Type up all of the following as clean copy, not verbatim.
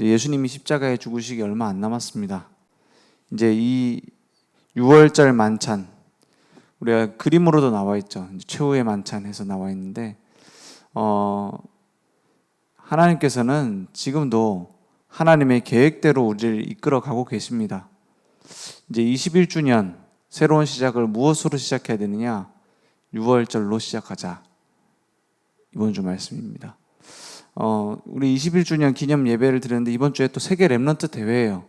이제 예수님이 십자가에 죽으시기 얼마 안 남았습니다. 이제 이 6월절 만찬, 우리가 그림으로도 나와 있죠. 최후의 만찬에서 나와 있는데, 하나님께서는 지금도 하나님의 계획대로 우리를 이끌어 가고 계십니다. 이제 21주년 새로운 시작을 무엇으로 시작해야 되느냐? 6월절로 시작하자. 이번 주 말씀입니다. 우리 21주년 기념 예배를 드렸는데 이번 주에 또 세계 렘넌트 대회예요.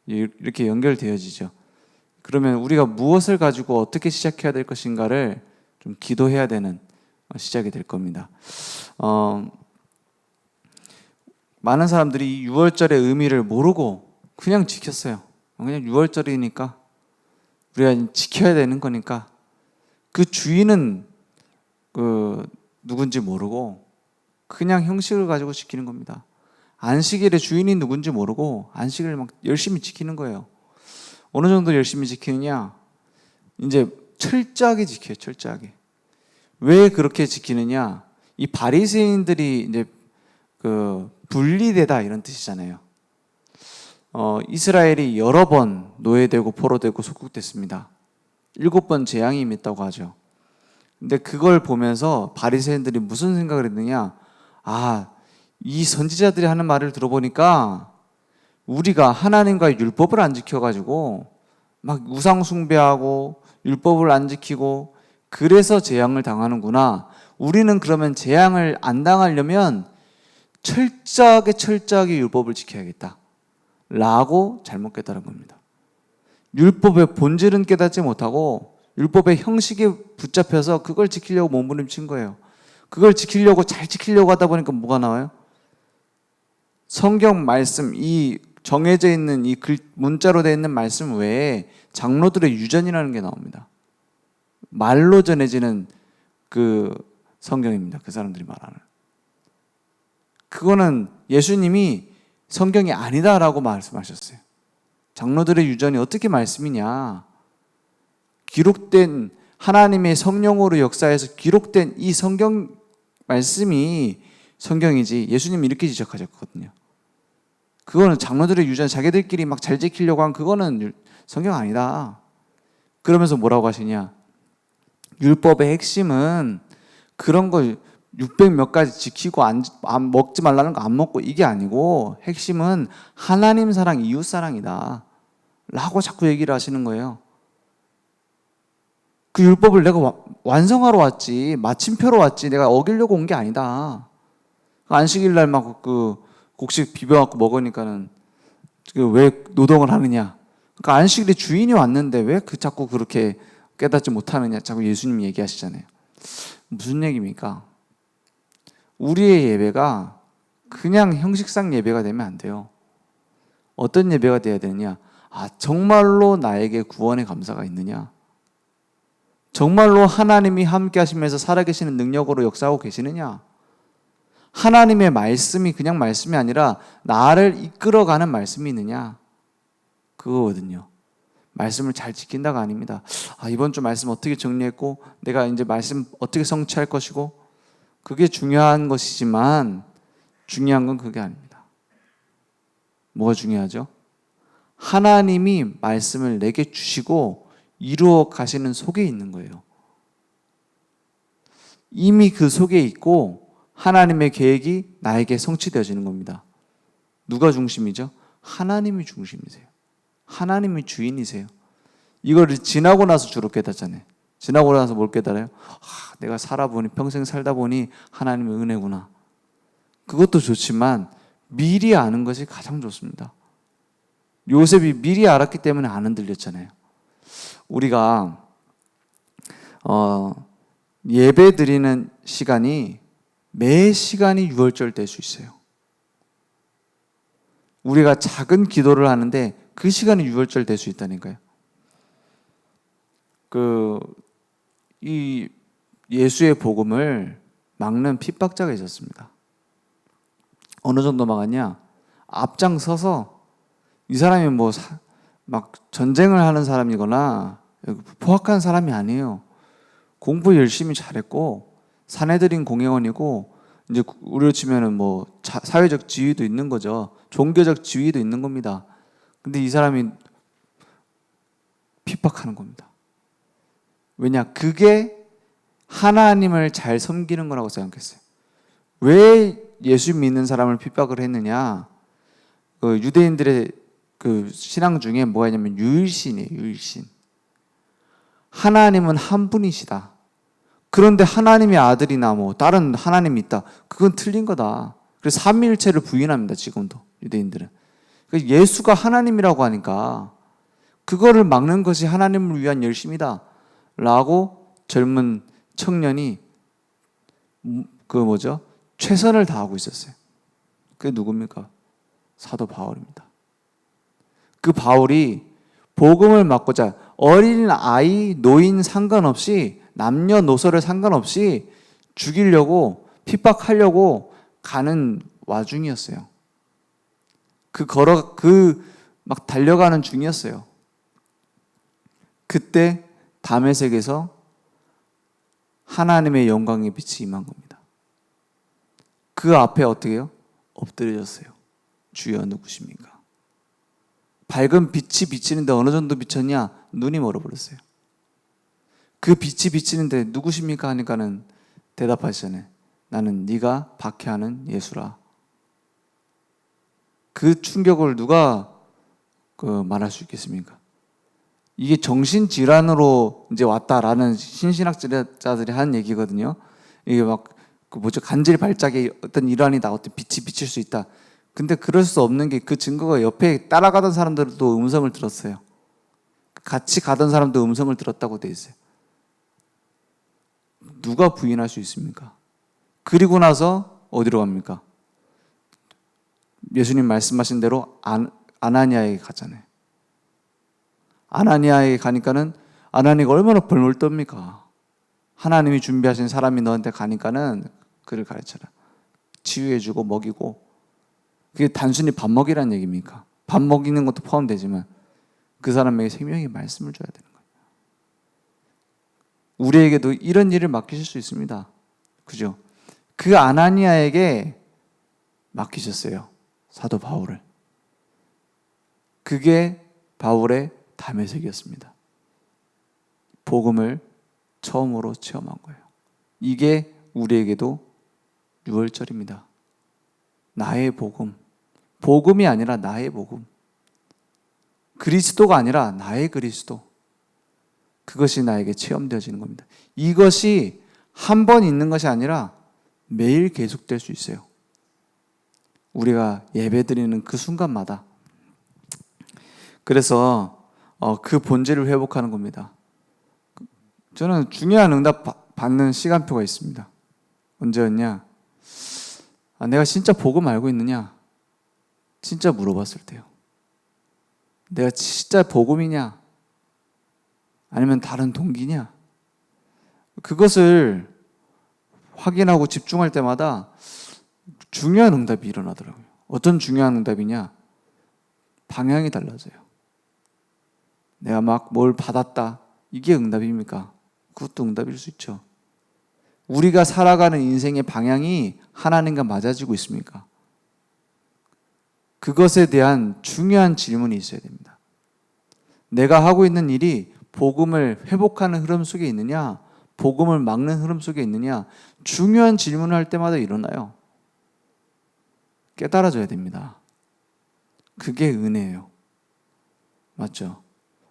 이렇게 연결되어지죠. 그러면 우리가 무엇을 가지고 어떻게 시작해야 될 것인가를 좀 기도해야 되는 시작이 될 겁니다. 많은 사람들이 이 6월절의 의미를 모르고 그냥 지켰어요. 그냥 6월절이니까 우리가 지켜야 되는 거니까. 그 주인은 누군지 모르고 그냥 형식을 가지고 지키는 겁니다. 안식일의 주인이 누군지 모르고 안식일을 막 열심히 지키는 거예요. 어느 정도 열심히 지키느냐? 이제 철저하게 지켜요. 철저하게. 왜 그렇게 지키느냐? 이 바리새인들이 이제 분리되다 이런 뜻이잖아요. 이스라엘이 여러 번 노예되고 포로되고 속국됐습니다. 7번 재앙이 임했다고 하죠. 근데 그걸 보면서 바리새인들이 무슨 생각을 했느냐? 이 선지자들이 하는 말을 들어보니까 우리가 하나님과의 율법을 안 지켜가지고 막 우상 숭배하고 율법을 안 지키고 그래서 재앙을 당하는구나. 우리는 그러면 재앙을 안 당하려면 철저하게 율법을 지켜야겠다 라고 잘못 깨달은 겁니다. 율법의 본질은 깨닫지 못하고 율법의 형식에 붙잡혀서 그걸 지키려고 몸부림친 거예요. 그걸 지키려고 잘 지키려고 하다 보니까 뭐가 나와요? 성경 말씀, 이 정해져 있는 이 문자로 되어 있는 말씀 외에 장로들의 유전이라는 게 나옵니다. 말로 전해지는 그 성경입니다. 그 사람들이 말하는. 그거는 예수님이 성경이 아니다라고 말씀하셨어요. 장로들의 유전이 어떻게 말씀이냐? 기록된 하나님의 성령으로 역사해서 기록된 이 성경 말씀이 성경이지 예수님이 이렇게 지적하셨거든요. 그거는 장로들의 유전 자기들끼리 막 잘 지키려고 한 그거는 성경 아니다. 그러면서 뭐라고 하시냐? 율법의 핵심은 그런 거 600 몇 가지 지키고 안 먹지 말라는 거 안 먹고 이게 아니고 핵심은 하나님 사랑, 이웃 사랑이다 라고 자꾸 얘기를 하시는 거예요. 그 율법을 내가 완성하러 왔지, 마침표로 왔지, 내가 어기려고 온 게 아니다. 안식일 날 막 곡식 비벼갖고 먹으니까는 왜 노동을 하느냐? 그러니까 안식일에 주인이 왔는데 왜 자꾸 그렇게 깨닫지 못하느냐? 자꾸 예수님이 얘기하시잖아요. 무슨 얘기입니까? 우리의 예배가 그냥 형식상 예배가 되면 안 돼요. 어떤 예배가 돼야 되느냐? 정말로 나에게 구원의 감사가 있느냐? 정말로 하나님이 함께 하시면서 살아계시는 능력으로 역사하고 계시느냐? 하나님의 말씀이 그냥 말씀이 아니라 나를 이끌어가는 말씀이 있느냐? 그거거든요. 말씀을 잘 지킨다가 아닙니다. 이번 주 말씀 어떻게 정리했고 내가 이제 말씀 어떻게 성취할 것이고 그게 중요한 것이지만 중요한 건 그게 아닙니다. 뭐가 중요하죠? 하나님이 말씀을 내게 주시고 이루어 가시는 속에 있는 거예요. 이미 그 속에 있고 하나님의 계획이 나에게 성취되어지는 겁니다. 누가 중심이죠? 하나님이 중심이세요. 하나님이 주인이세요. 이걸 지나고 나서 주로 깨닫잖아요. 지나고 나서 뭘 깨달아요? 내가 살아보니 평생 살다 보니 하나님의 은혜구나. 그것도 좋지만 미리 아는 것이 가장 좋습니다. 요셉이 미리 알았기 때문에 안 흔들렸잖아요. 우리가 예배 드리는 시간이 매 시간이 6월절 될 수 있어요. 우리가 작은 기도를 하는데 그 시간이 6월절 될 수 있다니까요. 이 예수의 복음을 막는 핍박자가 있었습니다. 어느 정도 막았냐? 앞장서서 이 사람이 막 전쟁을 하는 사람이거나 포악한 사람이 아니에요. 공부 열심히 잘했고 사내들인 공회원이고 이제 우리로 치면은 뭐 사회적 지위도 있는 거죠. 종교적 지위도 있는 겁니다. 근데 이 사람이 핍박하는 겁니다. 왜냐? 그게 하나님을 잘 섬기는 거라고 생각했어요. 왜 예수 믿는 사람을 핍박을 했느냐? 그 유대인들의 그 신앙 중에 뭐가 있냐면 유일신이에요. 유일신. 하나님은 한 분이시다. 그런데 하나님의 아들이나 뭐 다른 하나님이 있다. 그건 틀린 거다. 그래서 삼위일체를 부인합니다. 지금도 유대인들은. 예수가 하나님이라고 하니까 그거를 막는 것이 하나님을 위한 열심이다 라고 젊은 청년이 최선을 다하고 있었어요. 그게 누굽니까? 사도 바울입니다. 그 바울이 복음을 막고자 어린 아이, 노인 상관없이 남녀노소를 상관없이 죽이려고 핍박하려고 가는 와중이었어요. 막 달려가는 중이었어요. 그때 다메섹에서 하나님의 영광의 빛이 임한 겁니다. 그 앞에 어떻게 해요? 엎드려졌어요. 주여 누구십니까? 밝은 빛이 비치는데 어느 정도 비쳤냐? 눈이 멀어버렸어요. 그 빛이 비치는데 누구십니까? 하니까는 대답하시잖아요. 나는 네가 박해하는 예수라. 그 충격을 누가 말할 수 있겠습니까? 이게 정신질환으로 이제 왔다라는 신신학자들이 하는 얘기거든요. 이게 간질 발작의 어떤 일환이다. 어떤 빛이 비칠 수 있다. 근데 그럴 수 없는 게 그 증거가 옆에 따라가던 사람들도 음성을 들었어요. 같이 가던 사람도 음성을 들었다고 돼 있어요. 누가 부인할 수 있습니까? 그리고 나서 어디로 갑니까? 예수님 말씀하신 대로 아나니아에게 가잖아요. 아나니아에게 가니까는 아나니아가 얼마나 벌벌 떱니까? 하나님이 준비하신 사람이 너한테 가니까는 그를 가르쳐라. 치유해주고 먹이고. 그게 단순히 밥 먹이라는 얘기입니까? 밥 먹이는 것도 포함되지만 그 사람에게 생명의 말씀을 줘야 되는 거예요. 우리에게도 이런 일을 맡기실 수 있습니다. 그죠? 그 아나니아에게 맡기셨어요. 사도 바울을. 그게 바울의 다메섹이었습니다. 복음을 처음으로 체험한 거예요. 이게 우리에게도 유월절입니다. 나의 복음. 복음이 아니라 나의 복음. 그리스도가 아니라 나의 그리스도. 그것이 나에게 체험되어지는 겁니다. 이것이 한 번 있는 것이 아니라 매일 계속될 수 있어요. 우리가 예배드리는 그 순간마다. 그래서 그 본질을 회복하는 겁니다. 저는 중요한 응답 받는 시간표가 있습니다. 언제였냐? 내가 진짜 복음 알고 있느냐? 진짜 물어봤을 때요. 내가 진짜 복음이냐? 아니면 다른 동기냐? 그것을 확인하고 집중할 때마다 중요한 응답이 일어나더라고요. 어떤 중요한 응답이냐? 방향이 달라져요. 내가 막 뭘 받았다. 이게 응답입니까? 그것도 응답일 수 있죠. 우리가 살아가는 인생의 방향이 하나님과 맞아지고 있습니까? 그것에 대한 중요한 질문이 있어야 됩니다. 내가 하고 있는 일이 복음을 회복하는 흐름 속에 있느냐, 복음을 막는 흐름 속에 있느냐, 중요한 질문을 할 때마다 일어나요. 깨달아져야 됩니다. 그게 은혜예요. 맞죠?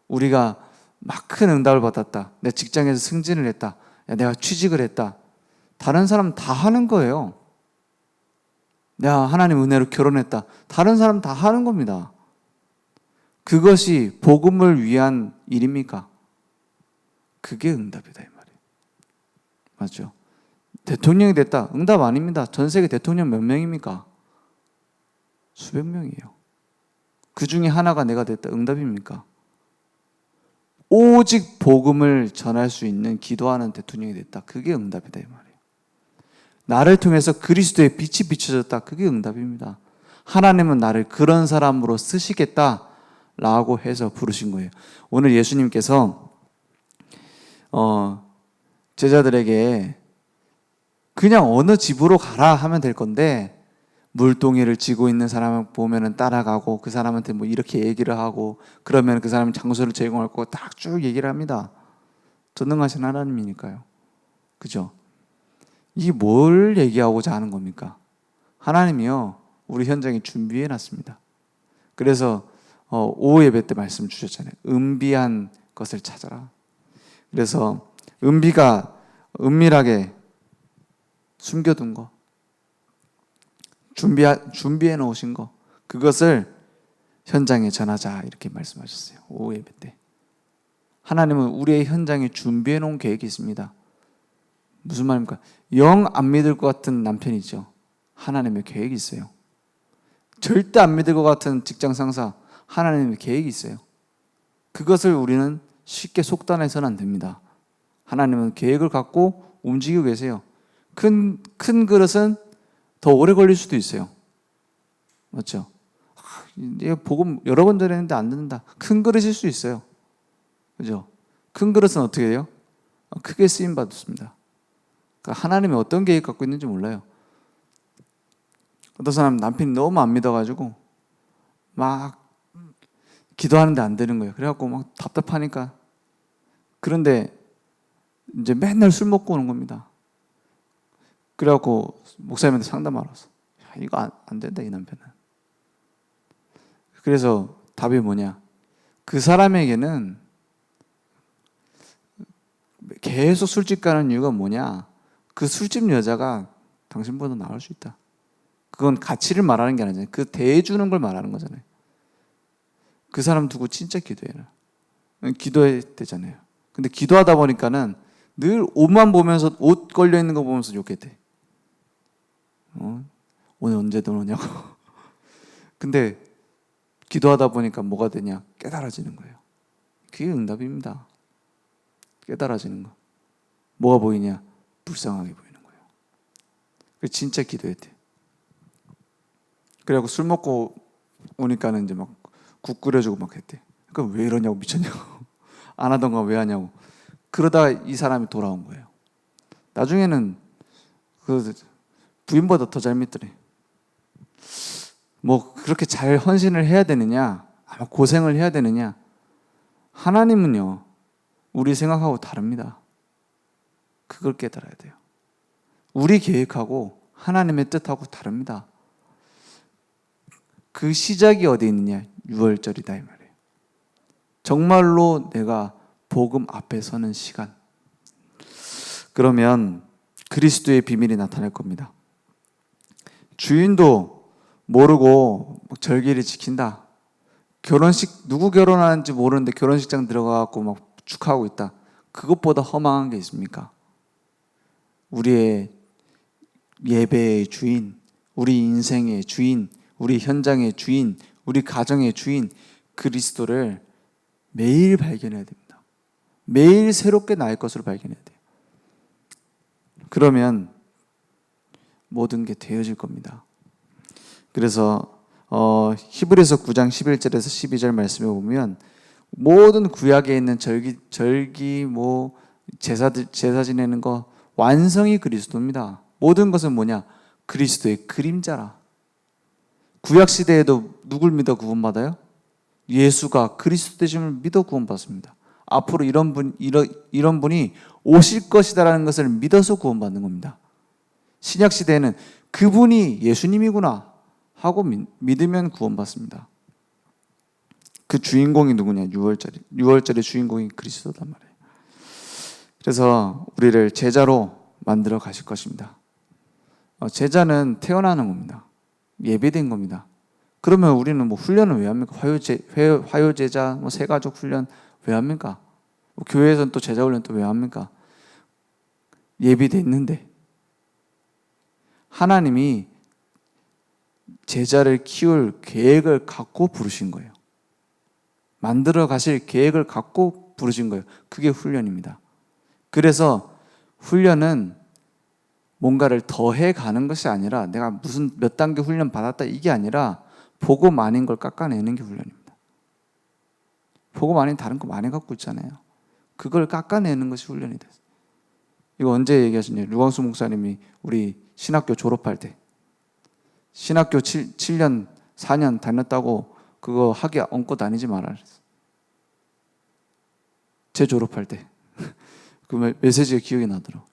우리가 막 큰 응답을 받았다. 내 직장에서 승진을 했다. 내가 취직을 했다. 다른 사람 다 하는 거예요. 내가 하나님 은혜로 결혼했다. 다른 사람 다 하는 겁니다. 그것이 복음을 위한 일입니까? 그게 응답이다 이 말이에요. 맞죠? 대통령이 됐다. 응답 아닙니다. 전 세계 대통령 몇 명입니까? 수백 명이에요. 그 중에 하나가 내가 됐다. 응답입니까? 오직 복음을 전할 수 있는 기도하는 대통령이 됐다. 그게 응답이다 이 말이에요. 나를 통해서 그리스도의 빛이 비춰졌다. 그게 응답입니다. 하나님은 나를 그런 사람으로 쓰시겠다라고 해서 부르신 거예요. 오늘 예수님께서 제자들에게 그냥 어느 집으로 가라 하면 될 건데 물동이를 쥐고 있는 사람을 보면은 따라가고 그 사람한테 뭐 이렇게 얘기를 하고 그러면 그 사람이 장소를 제공할 거고 딱 쭉 얘기를 합니다. 전능하신 하나님이니까요. 그죠? 이게 뭘 얘기하고자 하는 겁니까? 하나님이요, 우리 현장에 준비해 놨습니다. 그래서 오후 예배 때 말씀 주셨잖아요. 은비한 것을 찾아라. 그래서 은비가 은밀하게 숨겨둔 거, 준비해 놓으신 거, 그것을 현장에 전하자 이렇게 말씀하셨어요. 오후 예배 때. 하나님은 우리의 현장에 준비해 놓은 계획이 있습니다. 무슨 말입니까? 영 안 믿을 것 같은 남편이죠. 하나님의 계획이 있어요. 절대 안 믿을 것 같은 직장 상사, 하나님의 계획이 있어요. 그것을 우리는 쉽게 속단해서는 안 됩니다. 하나님은 계획을 갖고 움직이고 계세요. 큰 그릇은 더 오래 걸릴 수도 있어요. 맞죠? 이제 복음 여러 번 전했는데 안 듣는다. 큰 그릇일 수 있어요. 그죠? 큰 그릇은 어떻게 해요? 크게 쓰임 받습니다. 그러니까 하나님이 어떤 계획 갖고 있는지 몰라요. 어떤 사람 남편이 너무 안 믿어가지고 막 기도하는데 안 되는 거예요. 그래갖고 막 답답하니까. 그런데 이제 맨날 술 먹고 오는 겁니다. 그래갖고 목사님한테 상담하러 왔어. 야, 이거 안 된다, 이 남편은. 그래서 답이 뭐냐? 그 사람에게는 계속 술집 가는 이유가 뭐냐? 그 술집 여자가 당신보다 나을 수 있다. 그건 가치를 말하는 게 아니잖아요. 그 대해주는 걸 말하는 거잖아요. 그 사람 두고 진짜 기도해라. 기도해야 되잖아요. 근데 기도하다 보니까는 늘 옷만 보면서, 옷 걸려 있는 거 보면서 욕했대. 오늘 언제 들어오냐고. 근데 기도하다 보니까 뭐가 되냐? 깨달아지는 거예요. 그게 응답입니다. 깨달아지는 거. 뭐가 보이냐? 불쌍하게 보이는 거예요. 그래서 진짜 기도했대. 그래갖고 술 먹고 오니까는 이제 막 국 끓여주고 막 했대. 그러니까 왜 이러냐고, 미쳤냐고. 안 하던 거 왜 하냐고. 그러다가 이 사람이 돌아온 거예요. 나중에는 그 부인보다 더 잘 믿더래. 뭐 그렇게 잘 헌신을 해야 되느냐, 아마 고생을 해야 되느냐. 하나님은요, 우리 생각하고 다릅니다. 그걸 깨달아야 돼요. 우리 계획하고 하나님의 뜻하고 다릅니다. 그 시작이 어디 있느냐? 6월절이다 이 말이에요. 정말로 내가 복음 앞에 서는 시간. 그러면 그리스도의 비밀이 나타날 겁니다. 주인도 모르고 절기를 지킨다. 결혼식, 누구 결혼하는지 모르는데 결혼식장 들어가고 막 축하하고 있다. 그것보다 허망한 게 있습니까? 우리의 예배의 주인, 우리 인생의 주인, 우리 현장의 주인, 우리 가정의 주인 그리스도를 매일 발견해야 됩니다. 매일 새롭게 나의 것으로 발견해야 돼요. 그러면 모든 게 되어질 겁니다. 그래서 히브리서 9장 11절에서 12절 말씀에 보면 모든 구약에 있는 절기 뭐 제사 지내는 거 완성이 그리스도입니다. 모든 것은 뭐냐? 그리스도의 그림자라. 구약 시대에도 누굴 믿어 구원받아요? 예수가 그리스도 되심을 믿어 구원받습니다. 앞으로 이런 분이 오실 것이다라는 것을 믿어서 구원받는 겁니다. 신약 시대에는 그분이 예수님이구나 하고 믿으면 구원받습니다. 그 주인공이 누구냐? 6월절의 주인공이 그리스도단 말이에요. 그래서 우리를 제자로 만들어 가실 것입니다. 제자는 태어나는 겁니다. 예비된 겁니다. 그러면 우리는 뭐 훈련을 왜 합니까? 화요제자, 뭐 새가족 훈련 왜 합니까? 뭐 교회에서는 또 제자 훈련 또 왜 합니까? 예비돼 있는데 하나님이 제자를 키울 계획을 갖고 부르신 거예요. 만들어 가실 계획을 갖고 부르신 거예요. 그게 훈련입니다. 그래서 훈련은 뭔가를 더해 가는 것이 아니라 내가 무슨 몇 단계 훈련 받았다 이게 아니라 복음 아닌 걸 깎아내는 게 훈련입니다. 복음 아닌 다른 거 많이 갖고 있잖아요. 그걸 깎아내는 것이 훈련이 됐어요. 이거 언제 얘기하셨냐? 류광수 목사님이 우리 신학교 졸업할 때 신학교 7년 4년 다녔다고 그거 학위 얹고 다니지 마라 그랬어. 제 졸업할 때 그 메시지가 기억이 나더라고.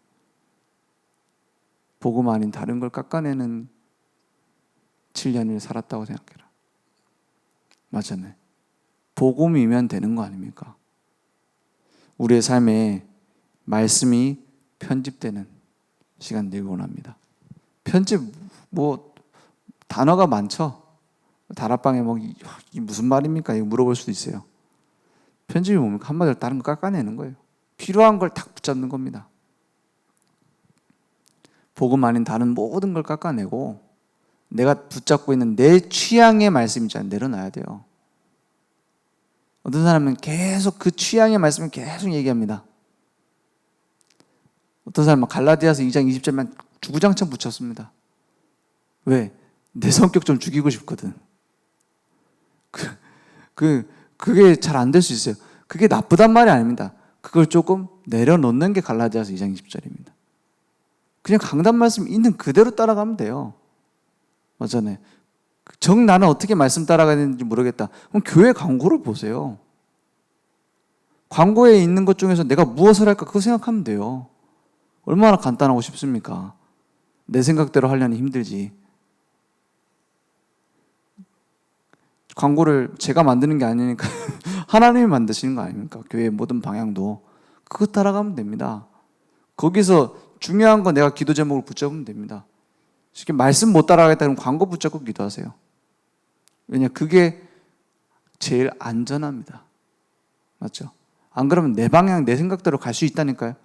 복음 아닌 다른 걸 깎아내는 7년을 살았다고 생각해라. 맞잖아요. 복음이면 되는 거 아닙니까? 우리의 삶에 말씀이 편집되는 시간 되길 원합니다. 편집 단어가 많죠. 다락방에 이게 무슨 말입니까? 이거 물어볼 수도 있어요. 편집이 뭡니까? 한마디로 다른 거 깎아내는 거예요. 필요한 걸 딱 붙잡는 겁니다. 복음 아닌 다른 모든 걸 깎아내고 내가 붙잡고 있는 내 취향의 말씀 있잖아요. 내려놔야 돼요. 어떤 사람은 계속 그 취향의 말씀을 계속 얘기합니다. 어떤 사람은 갈라디아서 2장 20절만 주구장창 붙였습니다. 왜? 내 성격 좀 죽이고 싶거든. 그게 잘 안 될 수 있어요. 그게 나쁘단 말이 아닙니다. 그걸 조금 내려놓는 게 갈라디아서 2장 20절입니다. 그냥 강단 말씀 있는 그대로 따라가면 돼요. 맞잖아요. 나는 어떻게 말씀 따라가야 되는지 모르겠다. 그럼 교회 광고를 보세요. 광고에 있는 것 중에서 내가 무엇을 할까 그거 생각하면 돼요. 얼마나 간단하고 쉽습니까? 내 생각대로 하려니 힘들지. 광고를 제가 만드는 게 아니니까 하나님이 만드시는 거 아닙니까? 교회의 모든 방향도 그거 따라가면 됩니다. 거기서 중요한 거 내가 기도 제목을 붙잡으면 됩니다. 쉽게 말씀 못 따라가겠다면 광고 붙잡고 기도하세요. 왜냐? 그게 제일 안전합니다. 맞죠? 안 그러면 내 방향, 내 생각대로 갈 수 있다니까요.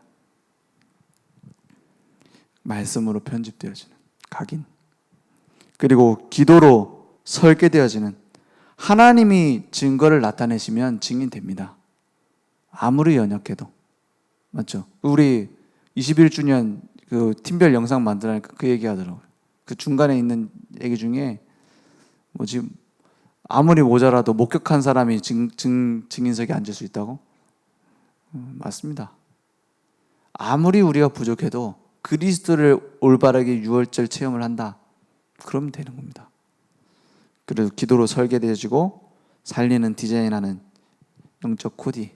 말씀으로 편집되어지는 각인. 그리고 기도로 설계되어지는 하나님이 증거를 나타내시면 증인됩니다. 아무리 연약해도. 맞죠? 우리 21주년 그 팀별 영상 만들라니까 그 얘기 하더라고요. 그 중간에 있는 얘기 중에 아무리 모자라도 목격한 사람이 증인석에 앉을 수 있다고? 맞습니다. 아무리 우리가 부족해도 그리스도를 올바르게 유월절 체험을 한다. 그러면 되는 겁니다. 그래서 기도로 설계되어지고 살리는 디자인하는 영적 코디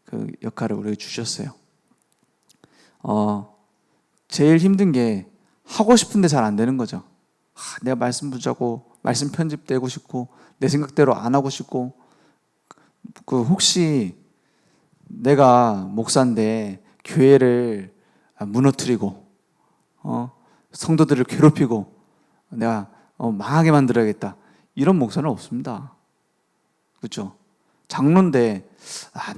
그 역할을 우리에게 주셨어요. 제일 힘든 게 하고 싶은데 잘 안 되는 거죠. 내가 말씀 붙잡고 말씀 편집되고 싶고 내 생각대로 안 하고 싶고 혹시 내가 목사인데 교회를 무너뜨리고 성도들을 괴롭히고 내가 망하게 만들어야겠다 이런 목사는 없습니다. 그렇죠? 장로인데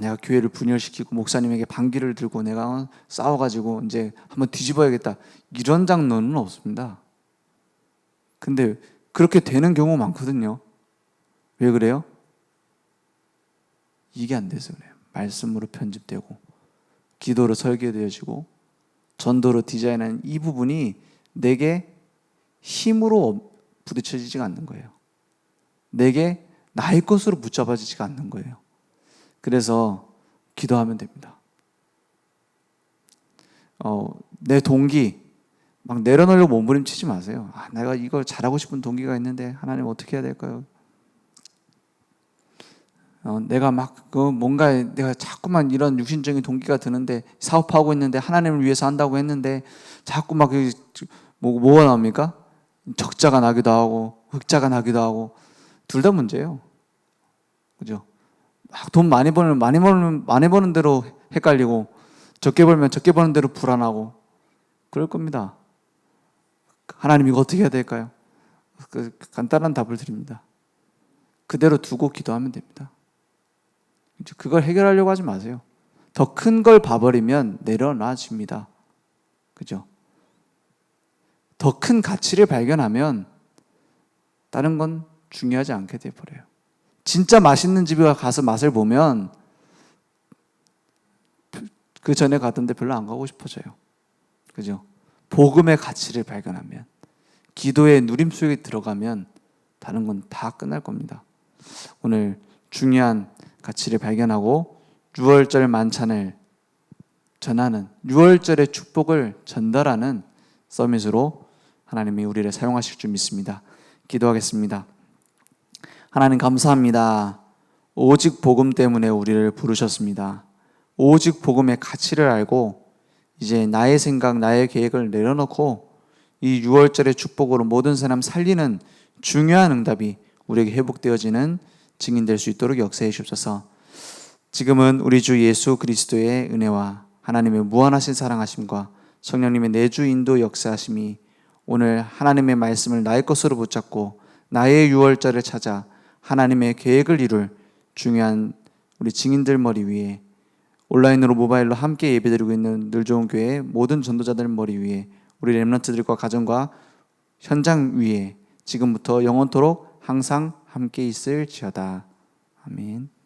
내가 교회를 분열시키고 목사님에게 반기를 들고 내가 싸워가지고 이제 한번 뒤집어야겠다 이런 장로는 없습니다. 근데 그렇게 되는 경우 많거든요. 왜 그래요? 이게 안 돼서 그래요. 말씀으로 편집되고 기도로 설계되어지고 전도로 디자인하는 이 부분이 내게 힘으로 부딪혀지지가 않는 거예요. 내게 나의 것으로 붙잡아지지가 않는 거예요. 그래서 기도하면 됩니다. 내 동기 막 내려놓으려고 몸부림치지 마세요. 내가 이걸 잘하고 싶은 동기가 있는데 하나님 어떻게 해야 될까요? 내가 뭔가 내가 자꾸만 이런 육신적인 동기가 드는데 사업하고 있는데 하나님을 위해서 한다고 했는데 자꾸 뭐가 나옵니까? 적자가 나기도 하고 흑자가 나기도 하고 둘 다 문제예요. 그죠? 돈 많이 버는 대로 헷갈리고 적게 벌면 적게 버는 대로 불안하고 그럴 겁니다. 하나님 이거 어떻게 해야 될까요? 간단한 답을 드립니다. 그대로 두고 기도하면 됩니다. 그걸 해결하려고 하지 마세요. 더 큰 걸 봐버리면 내려놔집니다. 그죠? 더 큰 가치를 발견하면 다른 건 중요하지 않게 돼버려요. 진짜 맛있는 집에 가서 맛을 보면 그 전에 가던데 별로 안 가고 싶어져요. 그죠? 복음의 가치를 발견하면 기도의 누림 속에 들어가면 다른 건 다 끝날 겁니다. 오늘 중요한 가치를 발견하고 6월절 만찬을 전하는 6월절의 축복을 전달하는 서밋으로 하나님이 우리를 사용하실 줄 믿습니다. 기도하겠습니다. 하나님 감사합니다. 오직 복음 때문에 우리를 부르셨습니다. 오직 복음의 가치를 알고 이제 나의 생각, 나의 계획을 내려놓고 이 6월절의 축복으로 모든 사람 살리는 중요한 응답이 우리에게 회복되어지는 증인 될 수 있도록 역사해 주옵소서. 지금은 우리 주 예수 그리스도의 은혜와 하나님의 무한하신 사랑하심과 성령님의 내주 인도 역사하심이 오늘 하나님의 말씀을 나의 것으로 붙잡고 나의 6월절을 찾아 하나님의 계획을 이룰 중요한 우리 증인들 머리 위에, 온라인으로 모바일로 함께 예배드리고 있는 늘좋은교회 모든 전도자들 머리 위에, 우리 렘넌트들과 가정과 현장 위에 지금부터 영원토록 항상 함께 있을지어다. 아멘.